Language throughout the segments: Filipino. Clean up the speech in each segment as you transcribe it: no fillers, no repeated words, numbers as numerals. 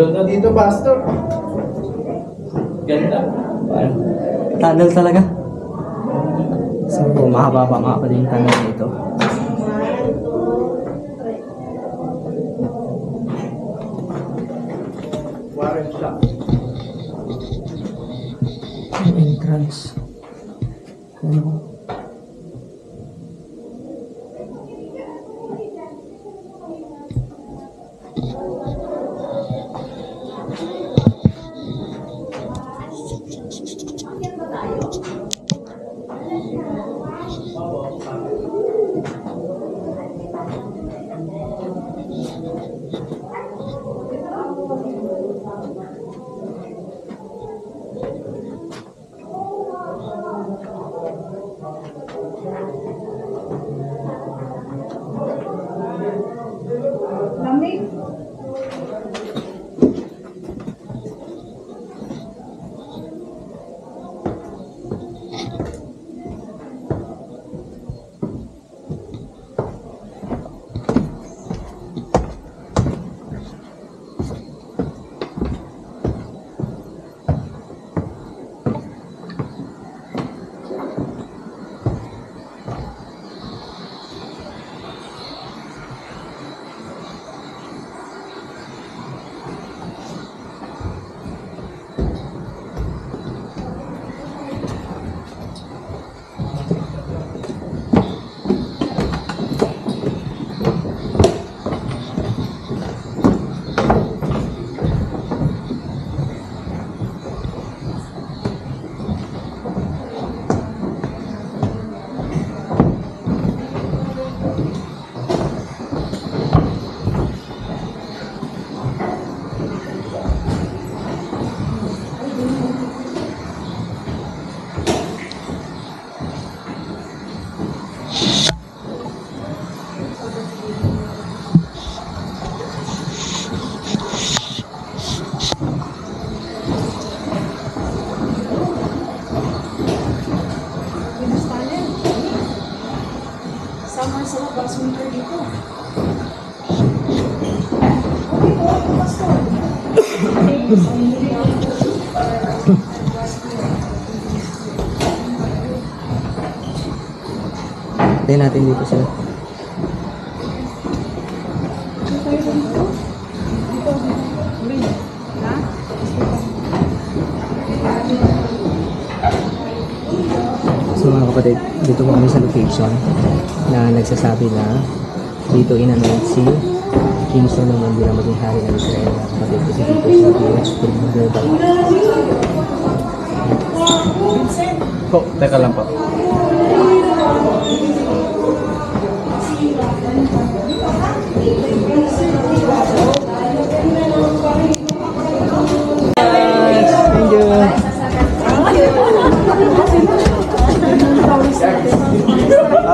Ganda dito, Pastor. Ganda. Tunnel talaga. So, mahaba pa nga pa din yung tunnel dito. Warren shop. Yung entrance. Ano? Summer sa labas, winter dito. Tingnan natin dito sila. So mga kapatid, dito po kami sa location na nagsasabi na dito in-anoint si King Solomon bilang maging hari ng Israel. Mga kapatid, kasi dito siya pinag-verbal. Po, teka lang po.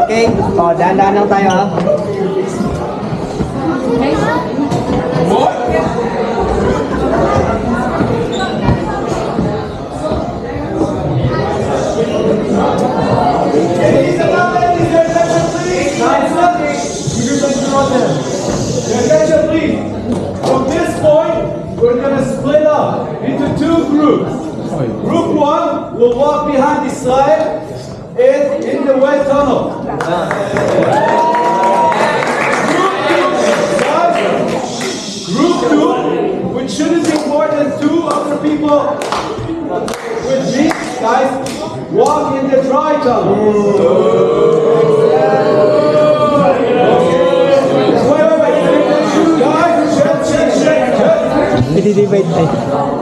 Okay, oh, dahan-dahan lang tayo ha. From this point, we're going to split up into two groups. Group 1 will walk behind Israel in the wet tunnel. Group 2, which shouldn't be more than 2 other people with me. walk in the dry tunnel. Wait. Guys, check.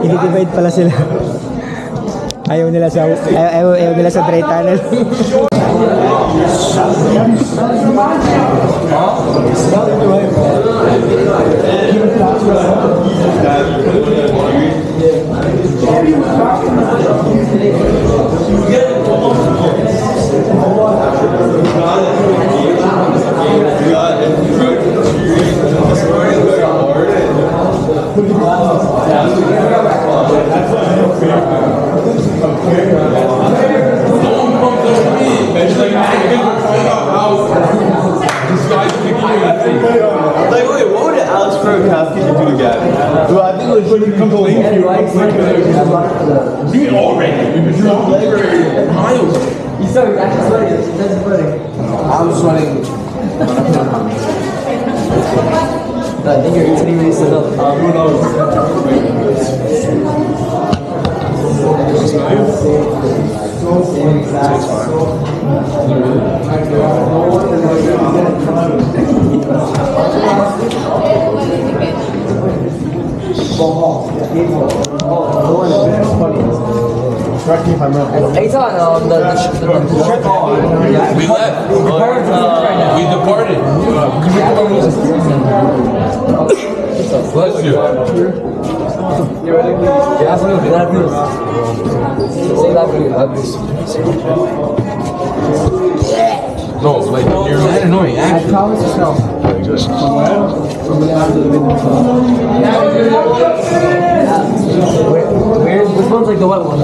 I-divide pala sila. Ayaw nila sa dry tunnel. Like, wait, what would Alex Pro Kafka do again? Well, I think it was pretty complete. Do it already. Miles. I'm sweating. I think you're eating this enough. Who knows? Correct me if I'm wrong. It's on the We left. We departed. Bless you. No, like you're that annoying. I promise you no. Which one's like the wet one?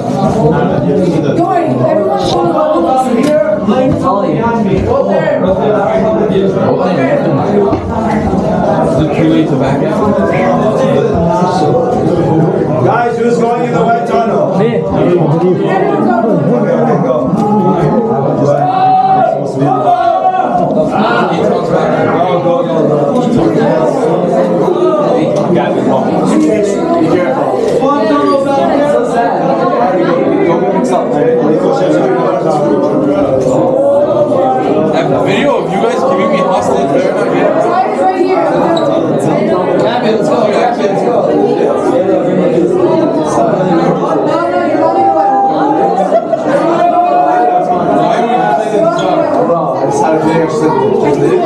Is it too late to back out? Guys, who's going in the wet tunnel? Me. Okay, go. Go. One tunnel back there. That video of you guys giving me hostage better not get it. Right here. Let's go. Why would you play this song? Bro, I just had a video.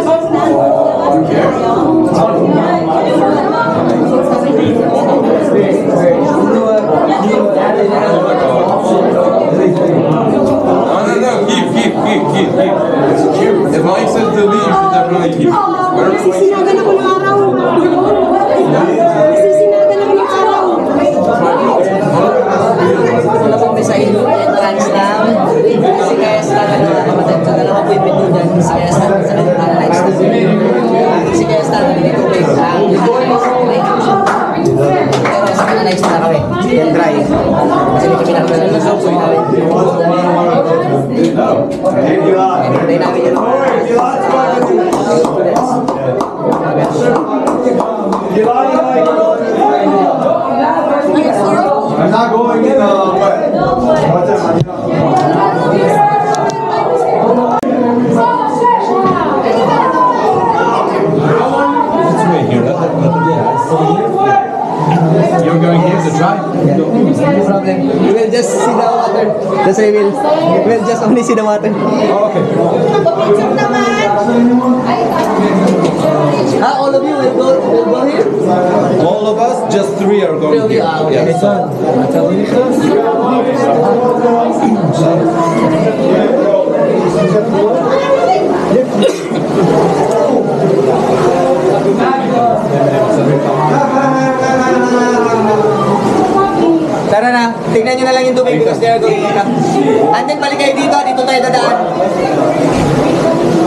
No, keep. If Mike says to leave, you should definitely keep. Nagsisinagan ako ng araw. Nagsisinagan ako ng araw. Wala pong may sa entrance lang. Kasi kaya sa kapatid ko, dalawa po yung pinto dyan. Kasi kaya sa analyze na. Kasi kaya sa dito tubig. Pero sa analyze na kami. Yan dry. Kasi hindi kami nakapala ng soap. Hinintay namin yun. I'm not going in the wet. You're going here to try? No problem. We will just see the water. That's why we'll just only see the water. Oh, okay. All of you will go here? All of us, just 3 are going here. Okay. Tara na, tignan nyo na lang yung tubig because they are going up. And then balik kayo dito tayo dadaan.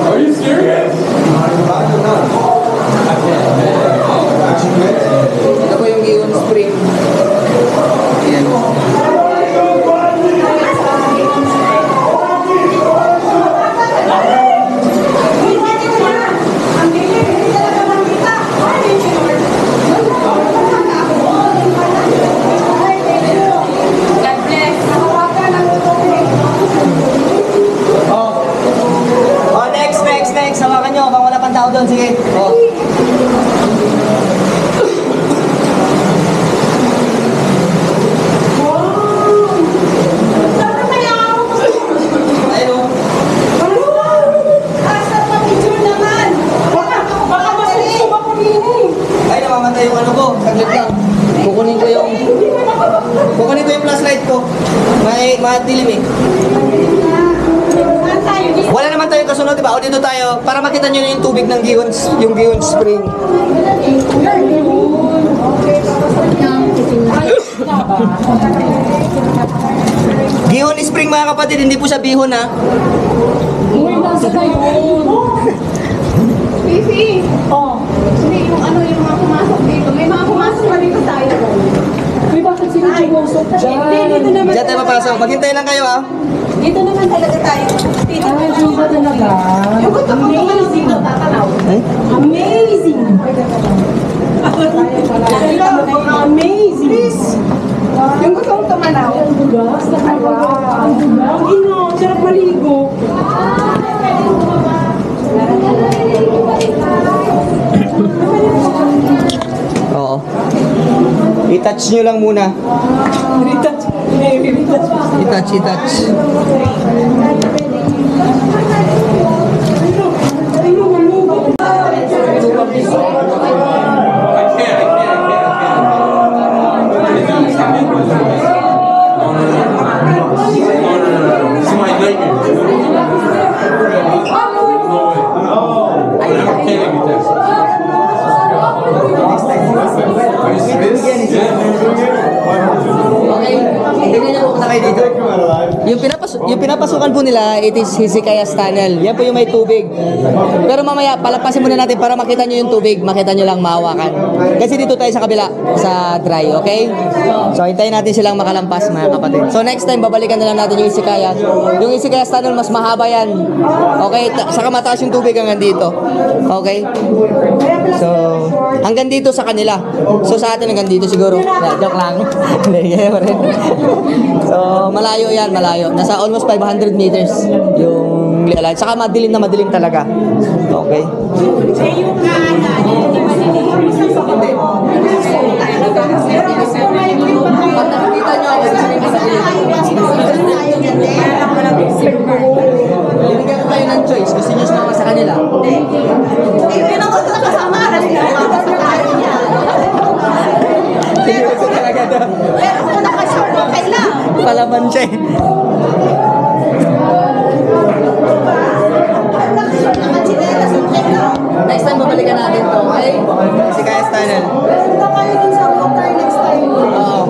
Are you serious? Ito po yung Gion Spring. Ayan. madilim eh. Wala naman tayong kasunod, diba? O dito tayo, para makita nyo na yung tubig ng yung Gihon Spring. Gihon Spring mga kapatid, hindi po siya bihon ha. Fifi! Oh. Hindi, yung ano, yung mga pumasok dito. May mga pumasok pa dito tayo. May bakit sila pumasok dyan? Hindi, dito naman. Diyan tayo papasok. Maghintay lang kayo ha. Dito naman talaga tayo. Dito ba talaga? Yung gusto ko naman dito, tatalaw. Amazing! Amazing! Please! Yung gusto kong tumanaw. Ang bugas na kayo. Ang ino, sarap maligo. Oo. I-touch nyo lang muna. I-touch. It's my nightmare. Okay, tingnan niyo po kung kayo dito. Yung pinapasukan po nila, it is Hezekiah's Tunnel. Yan po yung may tubig. Pero mamaya, palapasin muna natin para makita nyo yung tubig. Makita nyo lang mahawakan. Kasi dito tayo sa kabila, sa dry, okay? So, hintayin natin silang makalampas, mga kapatid. So, next time, babalikan na lang natin yung Hezekiah. Yung Hezekiah's Tunnel, mas mahaba yan. Okay? Saka mataas yung tubig hanggang dito. Okay? So, hanggang dito sa kanila. So, sa atin hanggang dito siguro. Joke lang. Hindi, ganyan pa rin. So, malayo yan, malayo. Nasa almost 500 meters yung lialan. Saka madilim na madilim talaga. Okay? Pag nakikita nyo ako, binigyan ko tayo ng choice. Gusto nyo sumama sa kanila? Hindi na ko sa kasama. Tingnan ko talaga daw. Pero kung nakashort, okay lang. Palaban siya eh. Next time, babalikan natin to, okay? Hezekiah's Tunnel. Punta kayo dun sa water next time. Oo.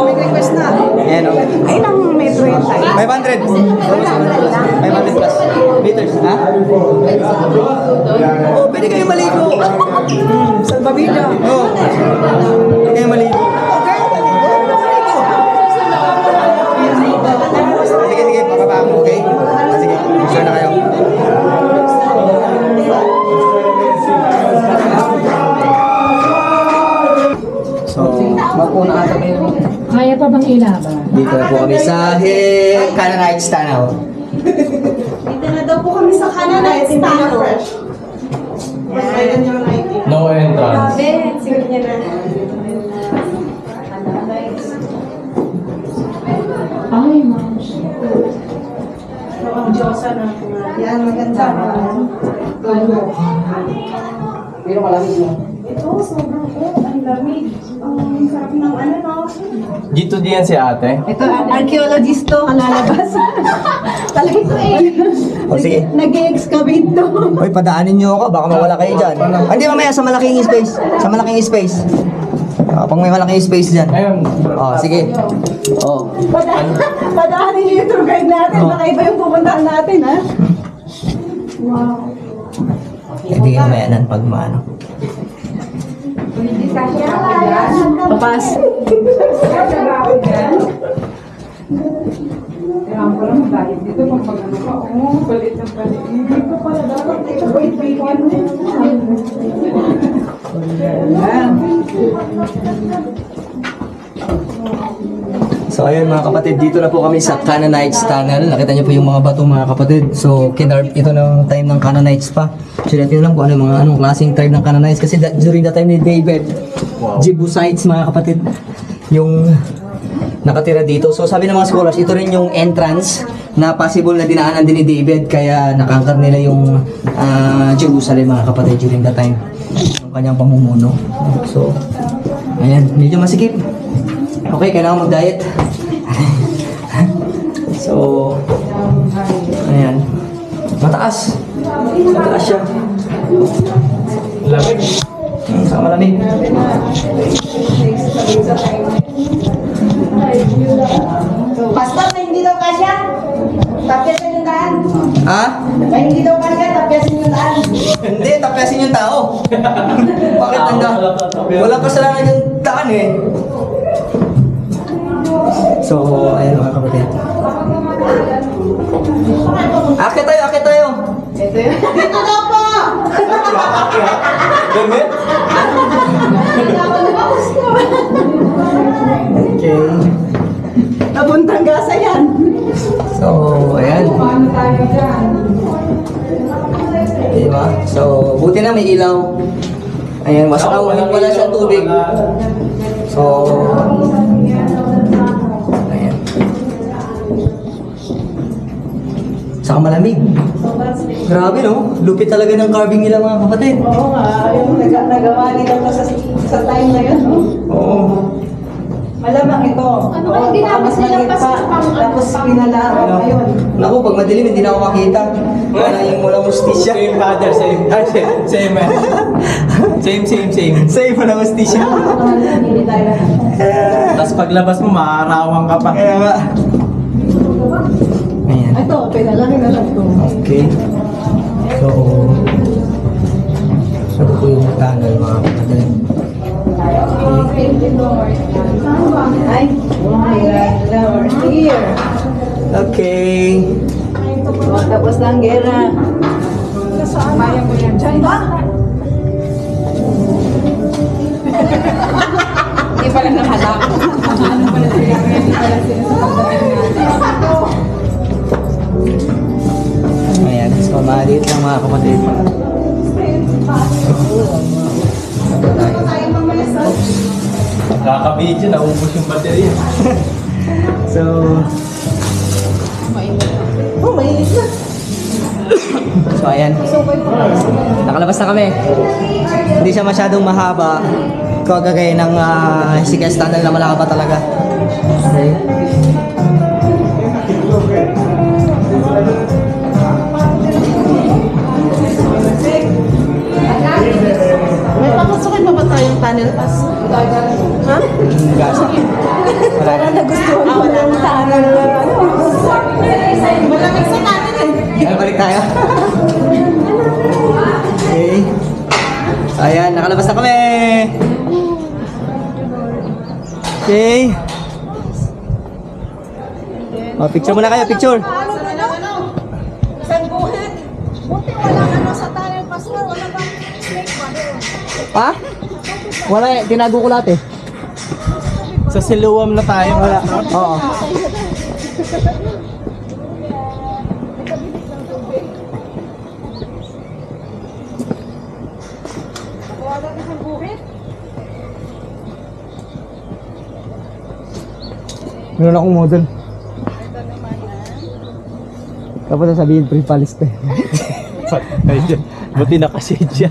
May request na. Ayan o. Ay, nang metro yun tayo. 500. 500 plus meters, ha? Oo, pwede kayo maligo. Salbabida. Oo. Pwede kayo maligo. Sige, pakaba mo, okay? Sige, sure na kayo. So, magpuna ata kayo. Kaya pa bang ilaban? Dito na po kami sa Canaanites Tunnel. Dito na daw po kami sa Canaanites Tunnel. No entrance. Sige niya na. Ay, ma'am. Ang Diyosa na. Yan, maganda. Pero malamig mo. Ito, sobrang ang lamig. Ang sarap ng ano, no? Dito diyan si ate. Ito, archaeologist to, ang lalabas. Talaga ito eh. O, sige. Nag-excavate to. Hoy, padaanin niyo ako, baka mawala kayo dyan. Hindi, mamaya sa malaking space. Sa malaking space. Pag may malaking space dyan. Ayun. Oh, sige. Oh. Padaanin niyo yung tour guide natin. Baka iba yung pupuntahan natin, ha? Wow. Hindi kayo mayanan pag maano. Papas. So ayun mga kapatid, dito na po kami sa Canaanites Tunnel. Nakita niyo po yung mga bato mga kapatid. So kinarp ito ng time ng Canaanites pa. So natin lang kung anong klaseng tribe ng Canaanites kasi during the time ni David, Jebusites mga kapatid yung nakatira dito. So sabi ng mga scholars, ito rin yung entrance na possible na dinaanan din ni David kaya nakangkar nila yung Jerusalem mga kapatid during the time ng kanyang pamumuno. So ayan, medyo masikip. Okay, kailangan mag-diet. taas. Sa taas siya. Lamig. Saka malamig. Pastor, na hindi daw kasya. Tapyasin yung daan. Ha? Na hindi daw kasya, tapyasin yung daan. Hindi, tapyasin yung tao. Bakit handa? Walang kasalanan yung daan eh. So, ayan mga kapatid. Akit tayo, akit tayo. Dito daw po! Gamit? Okay. Napuntang gasa yan. So, ayan. Diba? So, buti na may ilaw. Ayan, masaka wala siyang tubig. So, ayan. Saka malamig. Grabe no? Lupit talaga ng carving nila mga kapatid. Oo nga, yung nagawa nila to sa time na yun, no? Oo. Malamang ito. Ano kaya ginamit nilang Tapos pinalaro ngayon. Naku, pag madilim hindi na ako makita. Wala yung walang mustisya. Same father, same. Same man. Same. Sa'yo walang mustisya. Hindi tayo. Tapos paglabas mo, maaarawan ka pa. Kaya nga. Ayan. Ito, pinalaki na lang ito. Okay. So, ito po yung tunnel mga kapatid. Ay, lower here. Okay. Tapos na ang gera. Kaya mo yan dyan ba? Hindi pala nakalak. Ano pala sila? Hindi pala sila sa pagdating Ayan. So, maliit lang mga kapatid. Kakabidyo, naubos yung baterya. So, Oh, mainit na. so ayan. Nakalabas na kami. Hindi siya masyadong mahaba. Kagagaya ng CKS tunnel na malaba talaga. Okay. May pakusukin pa ba tayong tunnel pass? Ha? Gasa. Wala na. Nagustuhan ko ng tunnel. Malamig sa tunnel eh. Ay, balik tayo. Okay. So, ayan, nakalabas na kami. Okay. Oh, picture muna kayo, picture. Isang buhit. Buti walang ano sa tunnel pass mo. Wala bang snake pa doon? Ha? Wala eh, tinago ko lahat eh. Sa Siluam na tayo. Wala. Oo. Wala isang buhit. Meron akong model. Tapos sasabihin, pre-palis pa. Buti nakashade siya.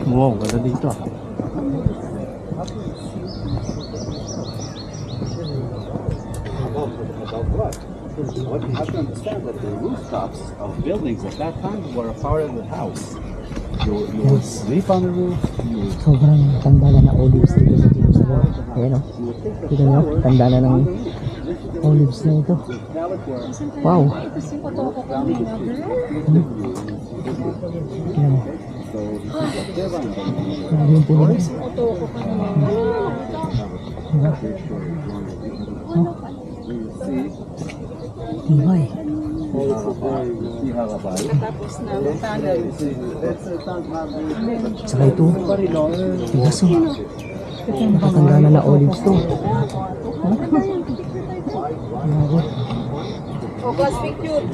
Wow, ganda dito ah. What you have to understand that the rooftops of buildings at that time were a part of the house. You would sleep on the roof. You would Sobrang tanda na ng olives dito sa Jerusalem. Ayan o. Kita nyo, tanda na ng olives na ito. Wow. Tingnan mo. Grabe yung puno. Diba? Tibay. Saka ito. Tigas o. Nakatanda na na olives to. Grabe. Focus picture.